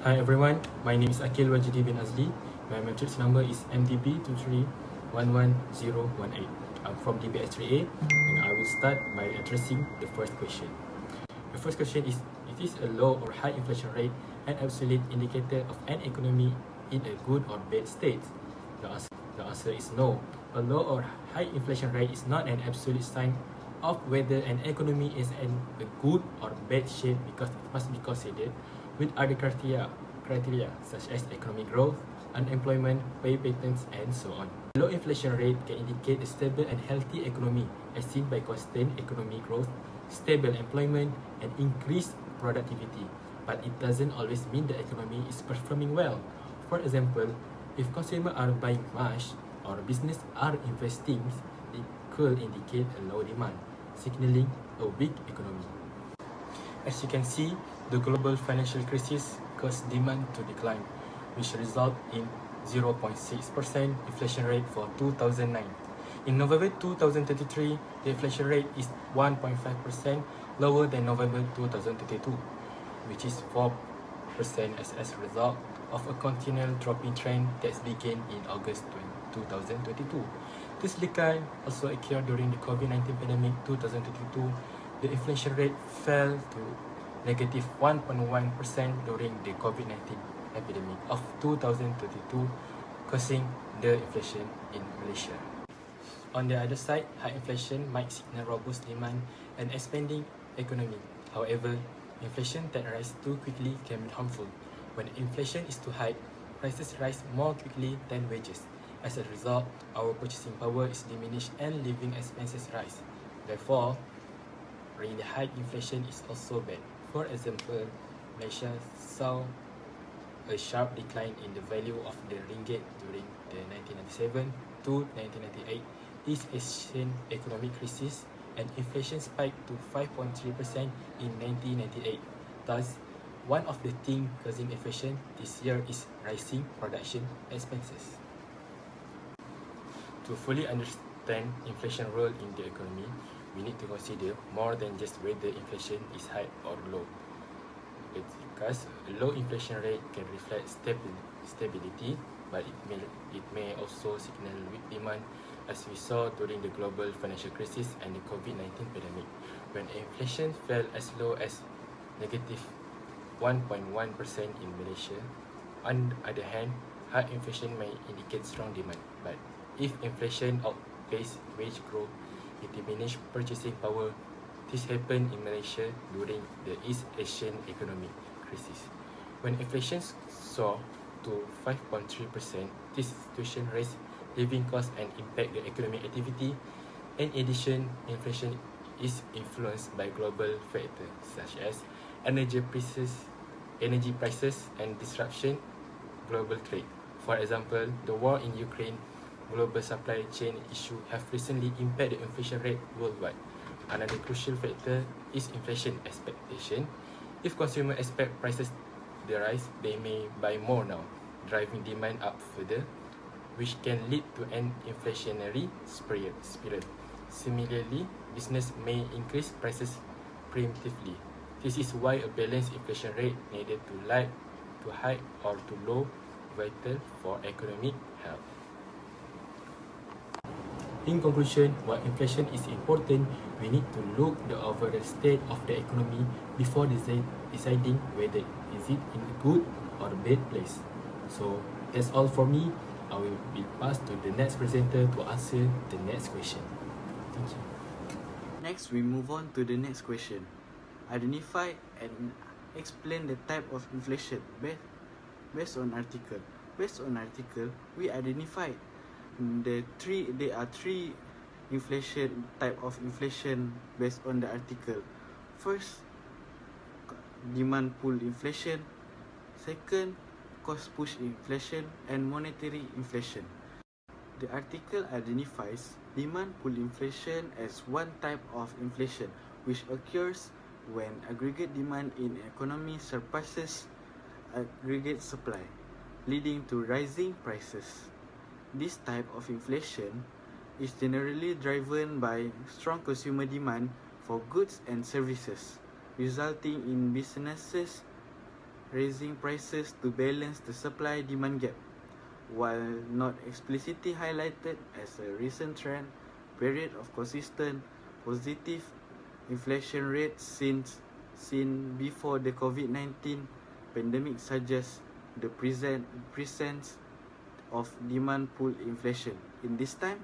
Hi everyone, my name is Akil Wajidi bin Azli. My matrix number is MTB23111018. I'm from DBS3A and I will start by addressing the first question. The first question is it a low or high inflation rate an absolute indicator of an economy in a good or bad state? The answer is no. A low or high inflation rate is not an absolute sign of whether an economy is in a good or bad shape because it must be considered with other criteria such as economic growth, unemployment, pay patterns, and so on. A low inflation rate can indicate a stable and healthy economy as seen by constant economic growth, stable employment, and increased productivity. But it doesn't always mean the economy is performing well. For example, if consumers are buying much or businesses are investing, it could indicate a low demand, signaling a weak economy. As you can see, the global financial crisis caused demand to decline, which resulted in 0.6% inflation rate for 2009. In November 2023, the inflation rate is 1.5% lower than November 2022, which is 4% as a result of a continual dropping trend that began in August 2022. This decline also occurred during the COVID-19 pandemic 2022. The inflation rate fell to negative 1.1% during the COVID-19 epidemic of 2022, causing the inflation in Malaysia. On the other side, high inflation might signal robust demand and expanding economy. However, inflation that rises too quickly can be harmful. When inflation is too high, prices rise more quickly than wages. As a result, our purchasing power is diminished and living expenses rise. Therefore, really high inflation is also bad. For example, Malaysia saw a sharp decline in the value of the ringgit during the 1997 to 1998 East Asian economic crisis, and inflation spiked to 5.3% in 1998. Thus, one of the things causing inflation this year is rising production expenses. To fully understand inflation role in the economy, we need to consider more than just whether inflation is high or low. It's because a low inflation rate can reflect stability, but it may also signal weak demand, as we saw during the global financial crisis and the COVID-19 pandemic, when inflation fell as low as negative 1.1% in Malaysia. On the other hand, high inflation may indicate strong demand, but if inflation outpaces wage growth, it diminishes purchasing power. This happened in Malaysia during the East Asian economic crisis. When inflation soared to 5.3%, this situation raised living costs and impact the economic activity. In addition, inflation is influenced by global factors such as energy prices and disruption global trade. For example, the war in Ukraine, global supply chain issues have recently impacted the inflation rate worldwide. Another crucial factor is inflation expectation. If consumers expect prices to rise, they may buy more now, driving demand up further, which can lead to an inflationary spiral. Similarly, business may increase prices preemptively. This is why a balanced inflation rate needed to high or to low vital for economic health. In conclusion, while inflation is important, we need to look the overall state of the economy before deciding whether is it in a good or a bad place. So that's all for me. I will be passed to the next presenter to answer the next question. Thank you. Next, we move on to the next question. Identify and explain the type of inflation based on article. Based on article, we identified there are three inflation type of inflation based on the article. First, demand pull inflation. Second, cost push inflation, and monetary inflation. The article identifies demand pull inflation as one type of inflation which occurs when aggregate demand in an economy surpasses aggregate supply, leading to rising prices. This type of inflation is generally driven by strong consumer demand for goods and services, resulting in businesses raising prices to balance the supply-demand gap. While not explicitly highlighted as a recent trend, period of consistent positive inflation rates seen before the COVID-19 pandemic suggests the presence of demand pull inflation. In this time,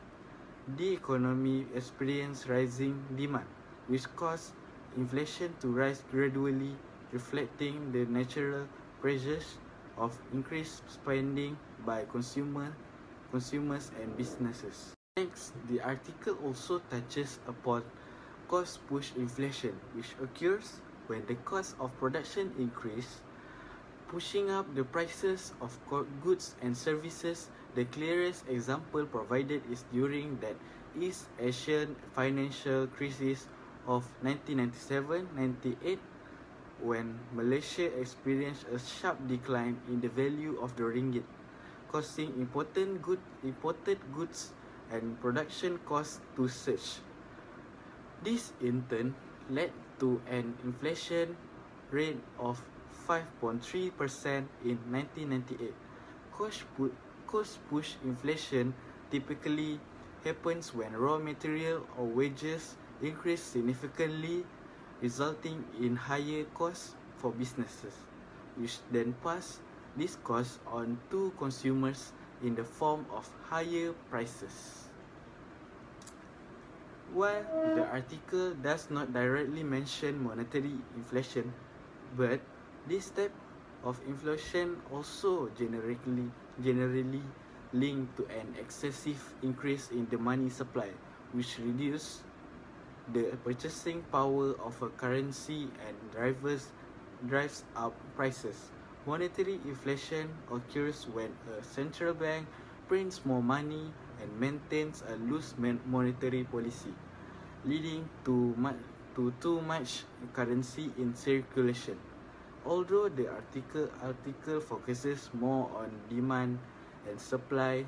the economy experienced rising demand, which caused inflation to rise gradually, reflecting the natural pressures of increased spending by consumers and businesses. Next, the article also touches upon cost push inflation, which occurs when the cost of production increase, pushing up the prices of goods and services. The clearest example provided is during that East Asian financial crisis of 1997-98, when Malaysia experienced a sharp decline in the value of the ringgit, causing imported goods and production costs to surge. This in turn led to an inflation rate of 5.3% in 1998. Cost push inflation typically happens when raw material or wages increase significantly, resulting in higher costs for businesses, which then pass this cost on to consumers in the form of higher prices. While the article does not directly mention monetary inflation, but this type of inflation also generally linked to an excessive increase in the money supply, which reduces the purchasing power of a currency and drives up prices. Monetary inflation occurs when a central bank prints more money and maintains a loose monetary policy, leading to too much currency in circulation. Although the article focuses more on demand and supply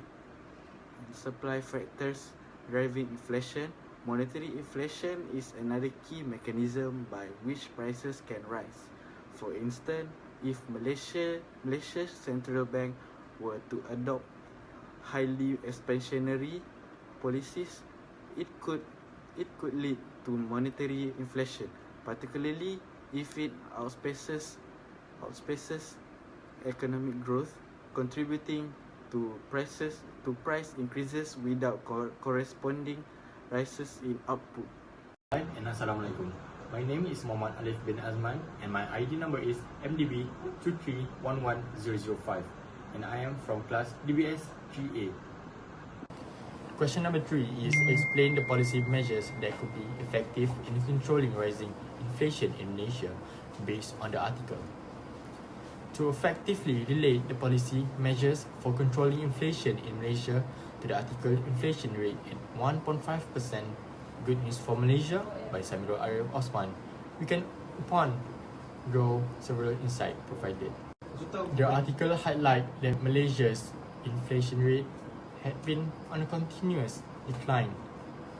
factors driving inflation, monetary inflation is another key mechanism by which prices can rise. For instance, if Malaysia's central bank were to adopt highly expansionary policies, it could lead to monetary inflation, particularly if it outpaces economic growth, contributing to price increases without corresponding rises in output. Hi and Assalamualaikum. My name is Muhammad Alif bin Azman and my ID number is MDB 2311005 and I am from class DBS 3A. Question number 3 is explain the policy measures that could be effective in controlling rising inflation in Malaysia based on the article. To effectively relate the policy measures for controlling inflation in Malaysia to the article inflation rate at 1.5%, Good News for Malaysia by Samirul Arif Osman, we can draw several insights provided. The article highlights that Malaysia's inflation rate had been on a continuous decline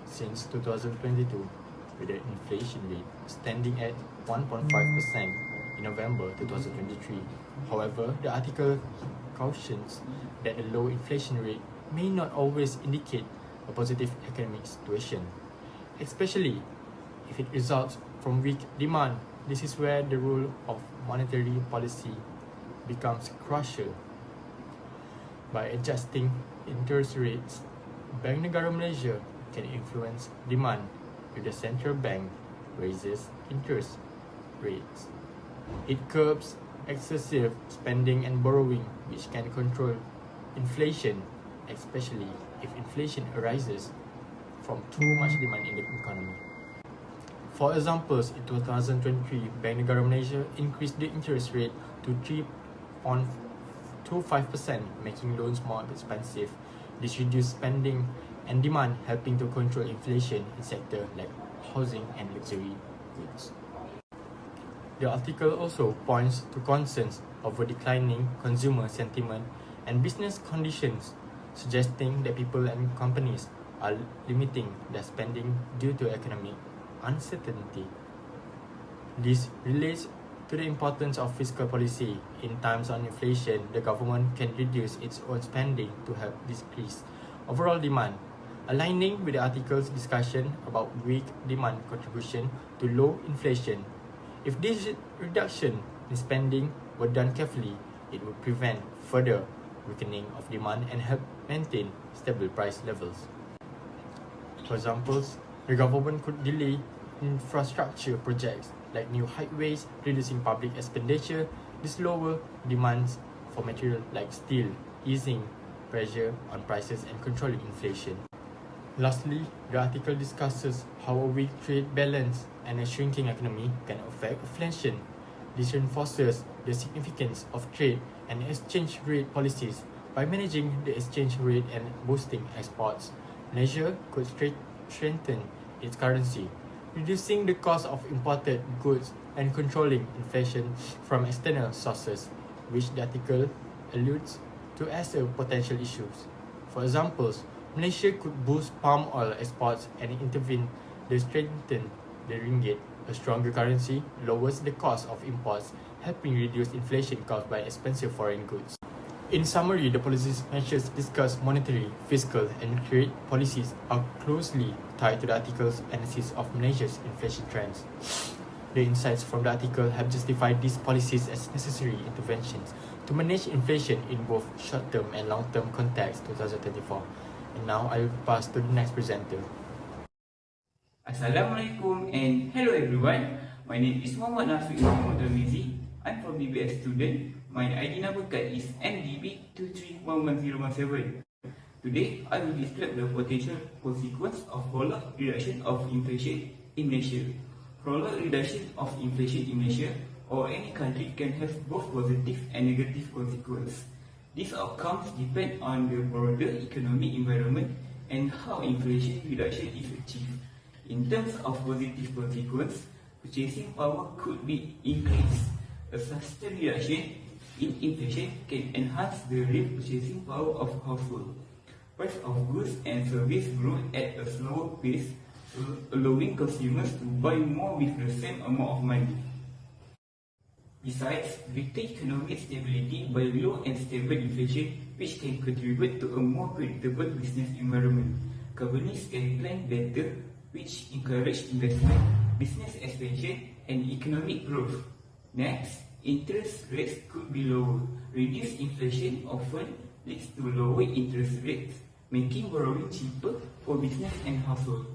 since 2022, with the inflation rate standing at 1.5% in November 2023. However, the article cautions that a low inflation rate may not always indicate a positive economic situation, especially if it results from weak demand. This is where the role of monetary policy becomes crucial. By adjusting interest rates, Bank Negara Malaysia can influence demand if the central bank raises interest rates. It curbs excessive spending and borrowing, which can control inflation, especially if inflation arises from too much demand in the economy. For examples, in 2023, Bank Negara Malaysia increased the interest rate to 3.25%, making loans more expensive. This reduced spending and demand, helping to control inflation in sectors like housing and luxury goods. The article also points to concerns over declining consumer sentiment and business conditions, suggesting that people and companies are limiting their spending due to economic uncertainty. This relates to the importance of fiscal policy. In times of inflation, the government can reduce its own spending to help decrease overall demand, aligning with the article's discussion about weak demand contribution to low inflation. If this reduction in spending were done carefully, it would prevent further weakening of demand and help maintain stable price levels. For example, the government could delay infrastructure projects like new highways, reducing public expenditure. This lower demands for material like steel, easing pressure on prices and controlling inflation. Lastly, the article discusses how a weak trade balance and a shrinking economy can affect inflation. This reinforces the significance of trade and exchange rate policies. By managing the exchange rate and boosting exports, Malaysia could strengthen its currency, reducing the cost of imported goods and controlling inflation from external sources, which the article alludes to as a potential issues. For example, Malaysia could boost palm oil exports and intervene to strengthen the ringgit. A stronger currency lowers the cost of imports, helping reduce inflation caused by expensive foreign goods. In summary, the policy measures discussed monetary, fiscal, and trade policies are closely tied to the article's analysis of Malaysia's inflation trends. The insights from the article have justified these policies as necessary interventions to manage inflation in both short-term and long-term context 2024. And now I will pass to the next presenter. Assalamualaikum and hello everyone. My name is Muhammad Nafiq Muhammad Ramizi. I'm from DBS student. My ID number card is MDB231117. Today, I will describe the potential consequence of prolonged reduction of inflation in Malaysia. Prolonged reduction of inflation in Malaysia or any country can have both positive and negative consequences. These outcomes depend on the broader economic environment and how inflation reduction is achieved. In terms of positive consequence, purchasing power could be increased. A sustained reduction in inflation can enhance the real purchasing power of households. Price of goods and services grow at a slower pace, allowing consumers to buy more with the same amount of money. Besides, greater economic stability by low and stable inflation, which can contribute to a more predictable business environment. Companies can plan better, which encourage investment, business expansion, and economic growth. Next, interest rates could be lower. Reduced inflation often leads to lower interest rates, making borrowing cheaper for business and household.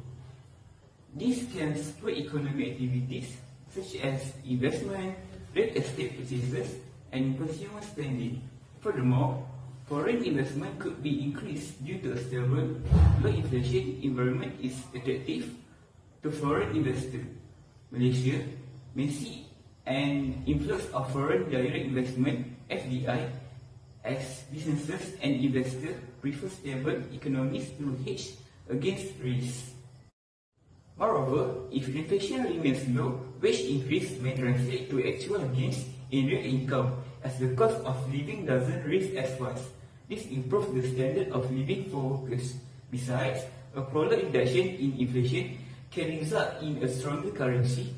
This can spur economic activities such as investment, real estate purchases, and consumer spending. Furthermore, foreign investment could be increased due to a stable, low inflation environment is attractive to foreign investors. Malaysia may see an influx of foreign direct investment (FDI) as businesses and investors prefer stable economies to hedge against risks. Moreover, if inflation remains low, wage increase may translate to actual gains in real income as the cost of living doesn't rise as fast. This improves the standard of living for workers. Besides, a prolonged reduction in inflation can result in a stronger currency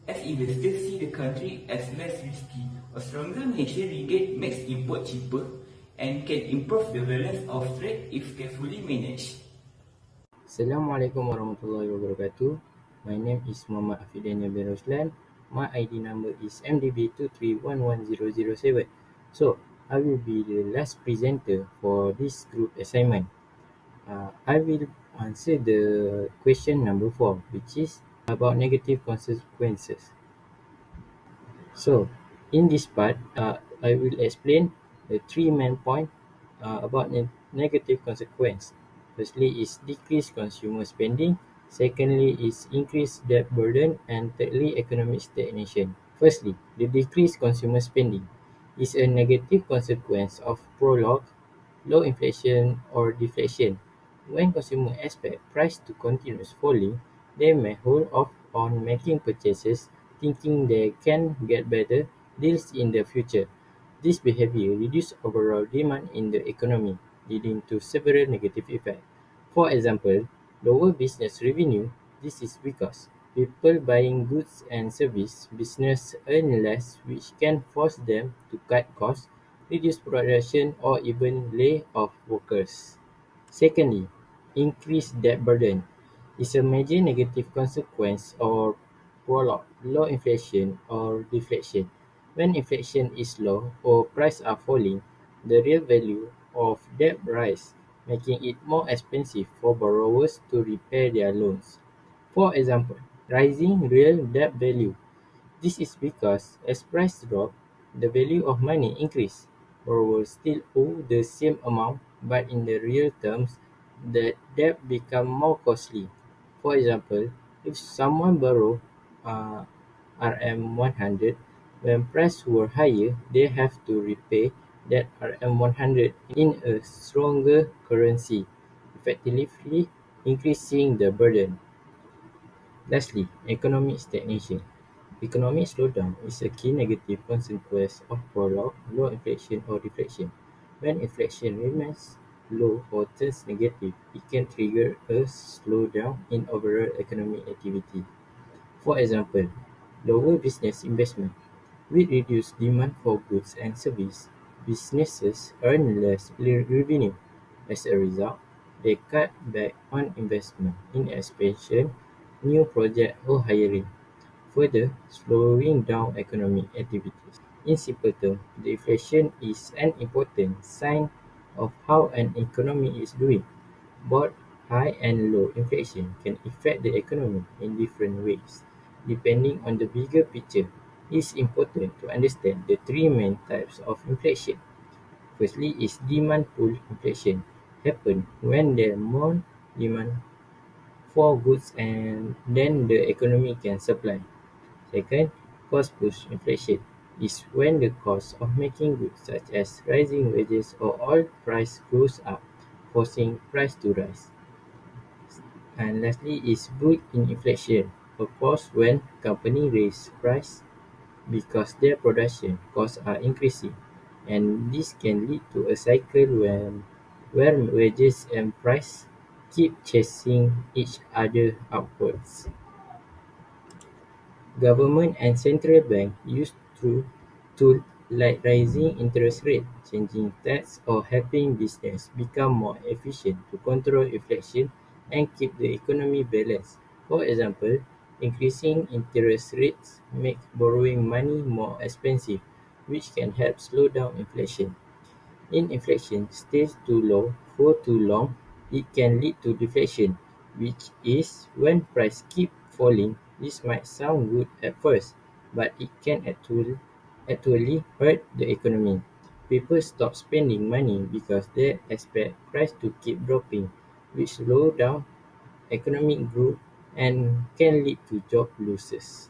as investors see the country as less risky. A stronger Malaysian ringgit makes import cheaper and can improve the balance of trade if carefully managed. Assalamualaikum warahmatullahi wabarakatuh. My name is Muhammad Afidania bin Roslan. My ID number is MDB23111007. So, I will be the last presenter for this group assignment. I will answer the question number 4, which is about negative consequences. So, in this part, I will explain the three main points about negative consequence. Firstly is decreased consumer spending, secondly is increased debt burden, and thirdly economic stagnation. Firstly, the decreased consumer spending is a negative consequence of prolonged low inflation or deflation. When consumers expect price to continue falling, they may hold off on making purchases, thinking they can get better deals in the future. This behavior reduces overall demand in the economy, leading to several negative effects. For example, lower business revenue. This is because People buying goods and services, business earn less, which can force them to cut costs, reduce production, or even lay off workers. Secondly, increased debt burden is a major negative consequence or prologue low inflation or deflation. When inflation is low or prices are falling, the real value of debt rises, making it more expensive for borrowers to repay their loans. For example, rising real debt value. This is because as prices drop, the value of money increases. Borrowers still owe the same amount, but in the real terms, the debt becomes more costly. For example, if someone borrow uh, RM100, when prices were higher, they have to repay that RM100 in a stronger currency, effectively increasing the burden. Lastly, economic stagnation. Economic slowdown is a key negative consequence of prolonged low inflation or deflation. When inflation remains low or turns negative, it can trigger a slowdown in overall economic activity. For example, lower business investment. With reduced demand for goods and services, businesses earn less revenue. As a result, they cut back on investment in expansion, new projects, or hiring, further slowing down economic activities. In simple terms, the inflation is an important sign of how an economy is doing. Both high and low inflation can affect the economy in different ways. Depending on the bigger picture, it's important to understand the three main types of inflation. Firstly is demand pull inflation. Happen when there is more demand for goods and then the economy can supply. Second, cost push inflation is when the cost of making goods such as rising wages or oil price goes up, forcing price to rise. And lastly is built in inflation, occurs when companies raise price because their production costs are increasing, and this can lead to a cycle where wages and price keep chasing each other upwards. Government and central bank use tools like raising interest rate, changing tax or helping business become more efficient to control inflation and keep the economy balanced. For example, increasing interest rates make borrowing money more expensive, which can help slow down inflation. If inflation stays too low for too long, it can lead to deflation, which is when prices keep falling. This might sound good at first, but it can actually hurt the economy. People stop spending money because they expect prices to keep dropping, which slow down economic growth and can lead to job losses.